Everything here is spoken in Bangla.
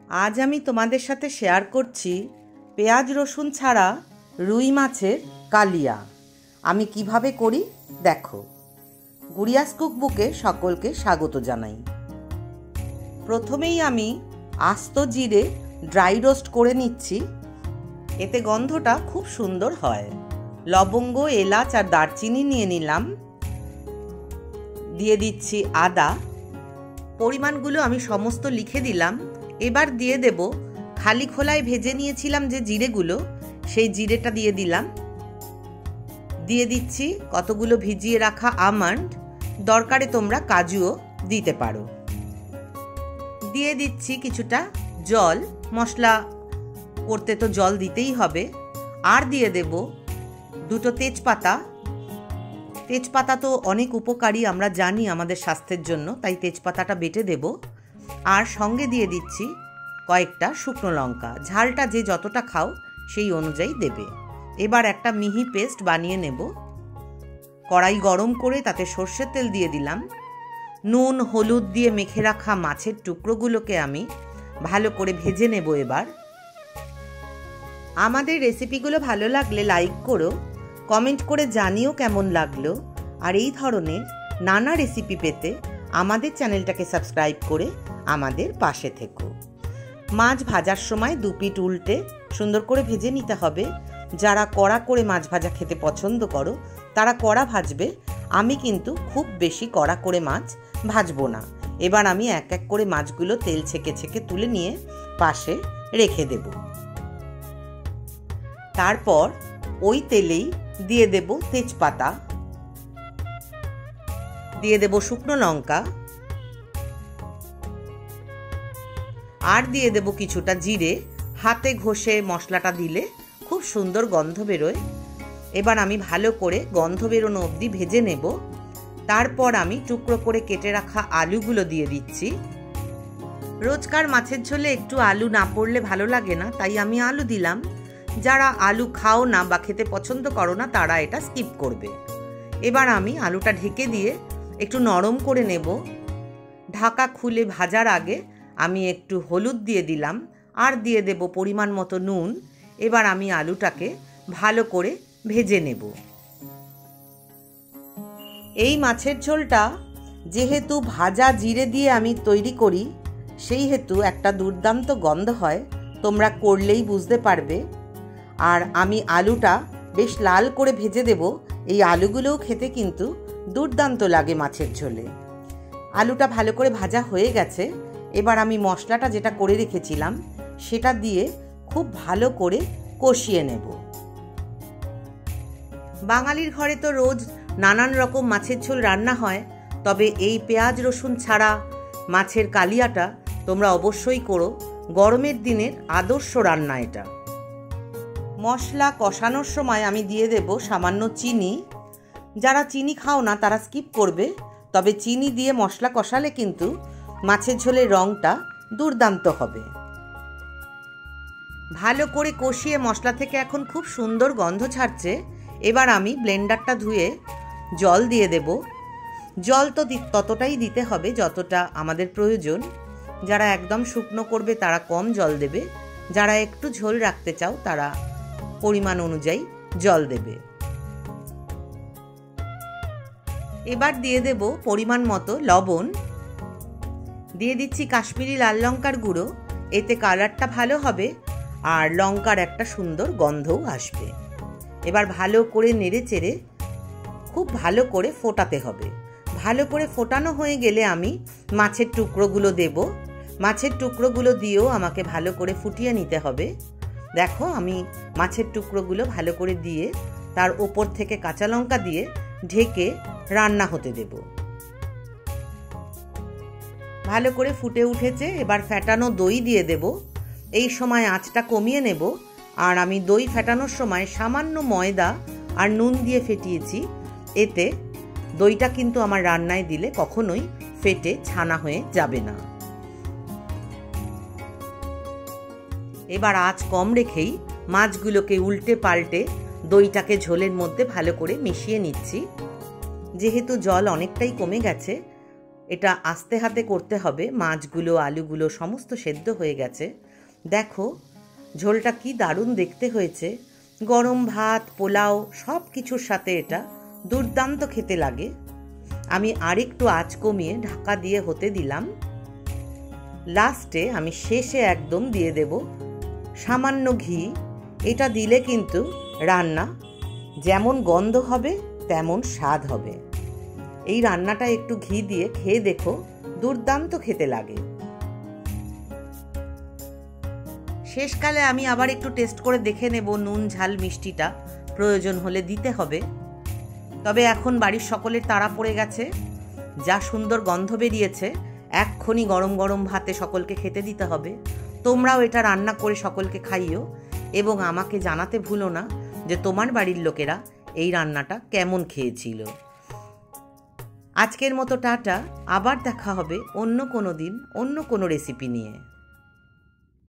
আজ আমি তোমাদের সাথে শেয়ার করছি পেঁয়াজ রসুন ছাড়া রুই মাছের কালিয়া। আমি কিভাবে করি দেখো। গুড়িয়াস কুকবুকে সকলকে স্বাগত জানাই। প্রথমেই আমি আস্ত জিরে ড্রাই রোস্ট করে নিচ্ছি, এতে গন্ধটা খুব সুন্দর হয়। লবঙ্গ, এলাচ আর দারচিনি নিয়ে নিলাম। দিয়ে দিচ্ছি আদা। পরিমাণগুলো আমি সমস্ত লিখে দিলাম। এবার দিয়ে দেব খালি খোলায় ভেজে নিয়েছিলাম যে জিরেগুলো, সেই জিরেটা দিয়ে দিলাম। দিয়ে দিচ্ছি কতগুলো ভিজিয়ে রাখা আমন্ড, দরকারে তোমরা কাজুও দিতে পারো। দিয়ে দিচ্ছি কিছুটা জল, মশলা করতে তো জল দিতেই হবে। আর দিয়ে দেব দুটো তেজপাতা। তেজপাতা তো অনেক উপকারী, আমরা জানি আমাদের স্বাস্থ্যের জন্য, তাই তেজপাতাটা বেটে দেব। আর সঙ্গে দিয়ে দিচ্ছি কয়েকটা শুকনো লঙ্কা। ঝালটা যে যতটা খাও সেই অনুযায়ী দেবে। এবার একটা মিহি পেস্ট বানিয়ে নেব। কড়াই গরম করে তাতে সর্ষের তেল দিয়ে দিলাম। নুন হলুদ দিয়ে মেখে রাখা মাছের টুকরোগুলোকে আমি ভালো করে ভেজে নেব। এবার আমাদের রেসিপিগুলো ভালো লাগলে লাইক করো, কমেন্ট করে জানিও কেমন লাগলো। আর এই ধরনের নানা রেসিপি পেতে আমাদের চ্যানেলটাকে সাবস্ক্রাইব করে আমাদের পাশে থেকো। মাছ ভাজার সময় দুপিঠ উল্টে সুন্দর করে ভেজে নিতে হবে। যারা কড়া করে মাছ ভাজা খেতে পছন্দ করো তারা কড়া ভাজবে। আমি কিন্তু খুব বেশি কড়া করে মাছ ভাজবো না। এবার আমি এক এক করে মাছগুলো তেল ছেঁকে ছেঁকে তুলে নিয়ে পাশে রেখে দেব। তারপর ওই তেলেই দিয়ে দেব তেজপাতা, দিয়ে দেব শুকনো লঙ্কা, আর দিয়ে দেব কিছুটা জিরে। হাতে ঘষে মশলাটা দিলে খুব সুন্দর গন্ধ বেরোয়। এবার আমি ভালো করে গন্ধ বেরোনো অবধি ভেজে নেব। তারপর আমি টুকরো করে কেটে রাখা আলুগুলো দিয়ে দিচ্ছি। রোজকার মাছের ঝোলে একটু আলু না পড়লে ভালো লাগে না, তাই আমি আলু দিলাম। যারা আলু খাও না বা খেতে পছন্দ করো না তারা এটা স্কিপ করবে। এবার আমি আলুটা ঢেকে দিয়ে একটু নরম করে নেব। ঢাকা খুলে ভাজার আগে আমি একটু হলুদ দিয়ে দিলাম, আর দিয়ে দেব পরিমাণ মতো নুন। এবার আমি আলুটাকে ভালো করে ভেজে নেব। এই মাছের ঝোলটা যেহেতু ভাজা জিরে দিয়ে আমি তৈরি করি, সেই হেতু একটা দুর্দান্ত গন্ধ হয়, তোমরা করলেই বুঝতে পারবে। আর আমি আলুটা বেশ লাল করে ভেজে দেব। এই আলুগুলোও খেতে কিন্তু দুর্দান্ত লাগে মাছের ঝোলে। আলুটা ভালো করে ভাজা হয়ে গেছে। এবার আমি মশলাটা যেটা করে রেখেছিলাম সেটা দিয়ে খুব ভালো করে কষিয়ে নেব। বাঙালির ঘরে তো রোজ নানান রকম মাছের ঝোল রান্না হয়, তবে এই পেঁয়াজ রসুন ছাড়া মাছের কালিয়াটা তোমরা অবশ্যই করো। গরমের দিনের আদর্শ রান্না এটা। মশলা কষানোর সময় আমি দিয়ে দেব সামান্য চিনি। যারা চিনি খাও না তারা স্কিপ করবে, তবে চিনি দিয়ে মশলা কষালে কিন্তু মাছের ঝোলের রঙটা দুর্দান্ত হবে। ভালো করে কষিয়ে মশলা থেকে এখন খুব সুন্দর গন্ধ ছাড়ছে। এবার আমি ব্লেন্ডারটা ধুয়ে জল দিয়ে দেব। জল তো ততটাই দিতে হবে যতটা আমাদের প্রয়োজন। যারা একদম শুকনো করবে তারা কম জল দেবে, যারা একটু ঝোল রাখতে চাও তারা পরিমাণ অনুযায়ী জল দেবে। এবার দিয়ে দেব পরিমাণ মতো লবণ। দিয়ে দিচ্ছি কাশ্মীরি লাল লঙ্কার গুঁড়ো, এতে কালারটা ভালো হবে আর লঙ্কার একটা সুন্দর গন্ধও আসবে। এবার ভালো করে নেড়ে চেড়ে খুব ভালো করে ফোটাতে হবে। ভালো করে ফোটানো হয়ে গেলে আমি মাছের টুকরোগুলো দেব। মাছের টুকরোগুলো দিয়েও আমাকে ভালো করে ফুটিয়ে নিতে হবে। দেখো আমি মাছের টুকরোগুলো ভালো করে দিয়ে তার ওপর থেকে কাঁচা লঙ্কা দিয়ে ঢেকে রান্না হতে দেব। ভালো করে ফুটে উঠেছে। এবার ফেটানো দই দিয়ে দেব। এই সময় আঁচটা কমিয়ে নেব। আর আমি দই ফেটানোর সময় সামান্য ময়দা আর নুন দিয়ে ফেটিয়েছি। এতে দইটা কিন্তু আমার রান্নায় দিলে কখনোই ফেটে ছানা হয়ে যাবে না। এবার আঁচ কম রেখেই মাছগুলোকে উল্টে পাল্টে দইটাকে ঝোলের মধ্যে ভালো করে মিশিয়ে নিচ্ছি। যেহেতু জল অনেকটাই কমে গেছে এটা আস্তে হাতে করতে হবে। মাছগুলো আলুগুলো সমস্ত সেদ্ধ হয়ে গেছে। দেখো ঝোলটা কি দারুণ দেখতে হয়েছে। গরম ভাত, পোলাও সব কিছুর সাথে এটা দুর্দান্ত খেতে লাগে। আমি আরেকটু আঁচ কমিয়ে ঢাকা দিয়ে হতে দিলাম। লাস্টে আমি শেষে একদম দিয়ে দেব সামান্য ঘি। এটা দিলে কিন্তু রান্না যেমন গন্ধ হবে তেমন স্বাদ হবে। এই রান্নাটা একটু ঘি দিয়ে খেয়ে দেখো, দুর্দান্ত খেতে লাগে। শেষকালে আমি আবার একটু টেস্ট করে দেখে নেব নুন ঝাল মিষ্টিটা প্রয়োজন হলে দিতে হবে। তবে এখন বাড়ির সকলের তাড়া পড়ে গেছে। যা সুন্দর গন্ধ বেরিয়েছে, এক্ষুনি গরম গরম ভাতে সকলকে খেতে দিতে হবে। তোমরাও এটা রান্না করে সকলকে খাইও এবং আমাকে জানাতে ভুলো না যে তোমার বাড়ির লোকেরা এই রান্নাটা কেমন খেয়েছিল। আজকের মতো টাটা, আবার দেখা হবে অন্য কোনো দিন অন্য কোনো রেসিপি নিয়ে।